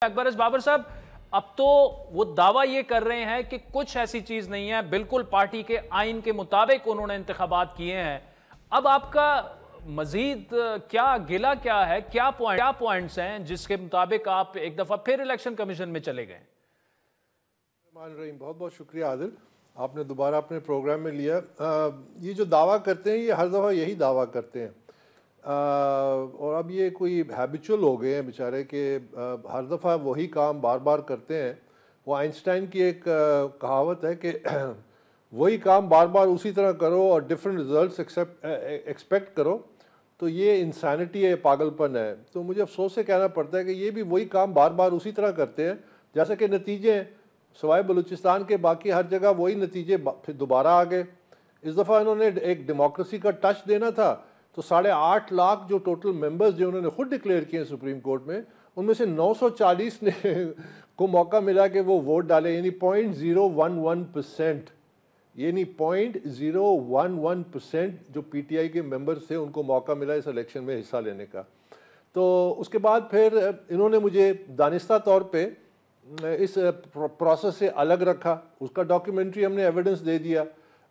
अकबर बाबर साहब, अब तो वो दावा ये कर रहे हैं कि कुछ ऐसी चीज नहीं है, बिल्कुल पार्टी के आइन के मुताबिक उन्होंने इंतखाबात किए हैं। अब आपका मजीद क्या गिला क्या है, क्या पॉइंट्स हैं जिसके मुताबिक आप एक दफा फिर इलेक्शन कमीशन में चले गए? बहुत बहुत शुक्रिया आदिल, आपने दोबारा अपने प्रोग्राम में लिया। ये जो दावा करते हैं ये हर दफ़ा यही दावा करते हैं, और अब ये कोई हैबिचुअल हो गए हैं बेचारे के, हर दफ़ा वही काम बार बार करते हैं। वो आइंस्टाइन की एक कहावत है कि वही काम बार बार उसी तरह करो और डिफरेंट रिजल्ट्स एक्सपेक्ट करो, तो ये इंसानिटी है, पागलपन है। तो मुझे अफसोस से कहना पड़ता है कि ये भी वही काम बार बार उसी तरह करते हैं, जैसे कि नतीजे सवाए बलूचिस्तान के बाकी हर जगह वही नतीजे फिर दोबारा आ गए। इस दफ़ा इन्होंने एक डेमोक्रेसी का टच देना था, तो 8.5 लाख जो टोटल मेंबर्स जो उन्होंने खुद डिक्लेयर किए सुप्रीम कोर्ट में, उनमें से 940 ने को मौका मिला कि वो वोट डाले, यानी 0.011%, यानी 0.011% जो पीटीआई के मेंबर्स थे उनको मौका मिला इस इलेक्शन में हिस्सा लेने का। तो उसके बाद फिर इन्होंने मुझे दानिस्ता तौर पे इस प्रोसेस से अलग रखा। उसका डॉक्यूमेंट्री हमने एविडेंस दे दिया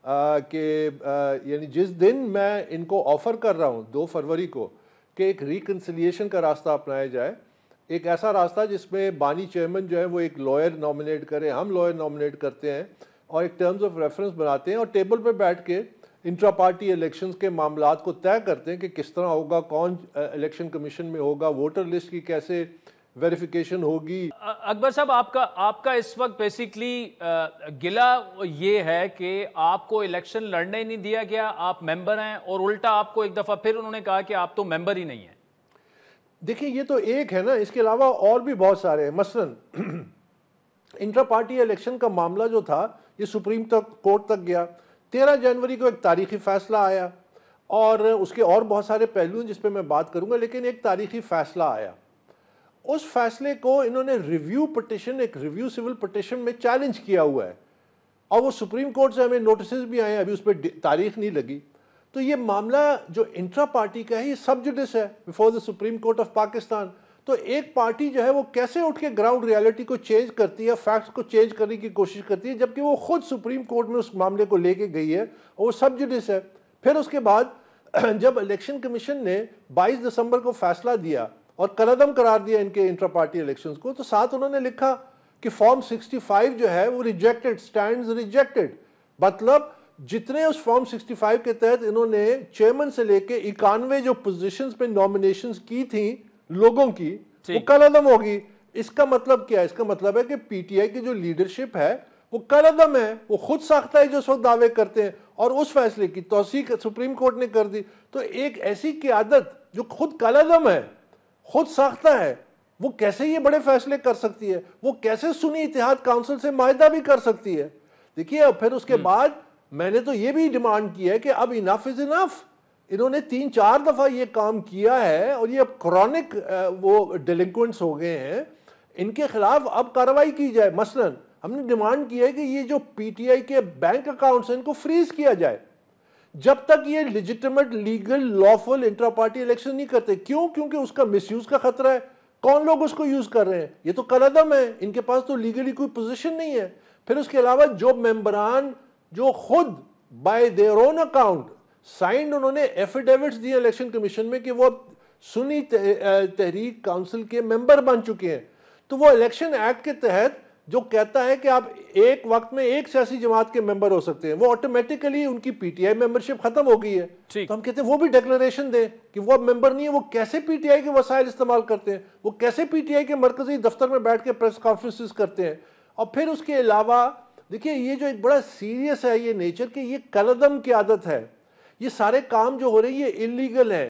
कि यानी जिस दिन मैं इनको ऑफ़र कर रहा हूँ 2 फरवरी को कि एक रिकन्सिलिएशन का रास्ता अपनाया जाए, एक ऐसा रास्ता जिसमें बानी चेयरमैन जो है वो एक लॉयर नॉमिनेट करें, हम लॉयर नॉमिनेट करते हैं और एक टर्म्स ऑफ रेफरेंस बनाते हैं और टेबल पर बैठ के इंट्रा पार्टी इलेक्शंस के मामलात को तय करते हैं कि किस तरह होगा, कौन इलेक्शन कमीशन में होगा, वोटर लिस्ट की कैसे वेरिफिकेशन होगी। अकबर साहब, आपका इस वक्त बेसिकली गिला ये है कि आपको इलेक्शन लड़ने नहीं दिया गया, आप मेंबर हैं, और उल्टा आपको एक दफा फिर उन्होंने कहा कि आप तो मेंबर ही नहीं हैं। देखिए, ये तो एक है ना, इसके अलावा और भी बहुत सारे हैं। मसलन इंट्रा पार्टी इलेक्शन का मामला जो था ये सुप्रीम कोर्ट तक गया। 13 जनवरी को एक तारीखी फैसला आया और उसके और बहुत सारे पहलू हैं जिस पर मैं बात करूंगा, लेकिन एक तारीखी फैसला आया। उस फैसले को इन्होंने रिव्यू पिटिशन, एक रिव्यू सिविल पिटिशन में चैलेंज किया हुआ है और वो सुप्रीम कोर्ट से हमें नोटिस भी आए, अभी उस पर तारीख नहीं लगी। तो ये मामला जो इंट्रा पार्टी का है ये सब जुडिस है before the supreme court of Pakistan. तो एक पार्टी जो है वो कैसे उठ के ग्राउंड रियलिटी को चेंज करती है, फैक्ट्स को चेंज करने की कोशिश करती है, जबकि वो खुद सुप्रीम कोर्ट में उस मामले को लेके गई है और वो सब जुडिस है। फिर उसके बाद जब इलेक्शन कमीशन ने 22 दिसंबर को फैसला दिया और कलअदम करार दिया इनके इंट्रा पार्टी इलेक्शंस को, तो साथ उन्होंने लिखा कि फॉर्म 65 जो है वो रिजेक्टेड, स्टैंड्स रिजेक्टेड। मतलब जितने उस फॉर्म 65 के तहत इन्होंने चेयरमैन से लेके 91 जो पोजीशंस पे नॉमिनेशंस की थी लोगों की, वो कलअदम होगी। इसका मतलब क्या है? इसका मतलब है कि पीटीआई की जो लीडरशिप है वो कलअदम है, वो खुद साख्ता है जो उस वक्त दावे करते हैं, और उस फैसले की तौसीक सुप्रीम कोर्ट ने कर दी। तो एक ऐसी क़यादत जो खुद कलअदम है, खुद साख्ता है, वो कैसे ये बड़े फैसले कर सकती है? वो कैसे सुन्नी इत्तेहाद काउंसिल से माहिदा भी कर सकती है? देखिए, फिर उसके बाद मैंने तो ये भी डिमांड की है कि अब इनफ इज इनफ। इन्होंने 3-4 दफा ये काम किया है और ये अब क्रॉनिक वो डिलिंक्वेंट्स हो गए हैं, इनके खिलाफ अब कार्रवाई की जाए। मसलन हमने डिमांड की है कि ये जो पीटीआई के बैंक अकाउंट्स हैं इनको फ्रीज किया जाए जब तक ये legitimate, legal, lawful intra party election नहीं करते। क्यों? क्योंकि उसका मिसयूज का खतरा है। कौन लोग उसको यूज कर रहे हैं? ये तो कलअदम है, इनके पास तो लीगली कोई पोजीशन नहीं है। फिर उसके अलावा जो मेंबरान जो खुद bye their own account signed, उन्होंने एफिडेविट्स दिए इलेक्शन कमीशन में कि वो सुन्नी तहरीक काउंसिल के मेंबर बन चुके हैं, तो वो इलेक्शन एक्ट के तहत जो कहता है कि आप एक वक्त में एक सियासी जमात के मेंबर हो सकते हैं, वो ऑटोमेटिकली उनकी पीटीआई मेंबरशिप खत्म हो गई है। तो हम कहते हैं वो भी डिक्लेरेशन दें कि वो अब मेंबर नहीं है। वो कैसे पीटीआई के वसाइल इस्तेमाल करते हैं, वो कैसे पीटीआई के मरकजी दफ्तर में बैठ के प्रेस कॉन्फ्रेंसेस करते हैं। और फिर उसके अलावा देखिए, ये जो एक बड़ा सीरियस है ये नेचर कि ये कलअदम की आदत है, ये सारे काम जो हो रहे हैं ये इलीगल है।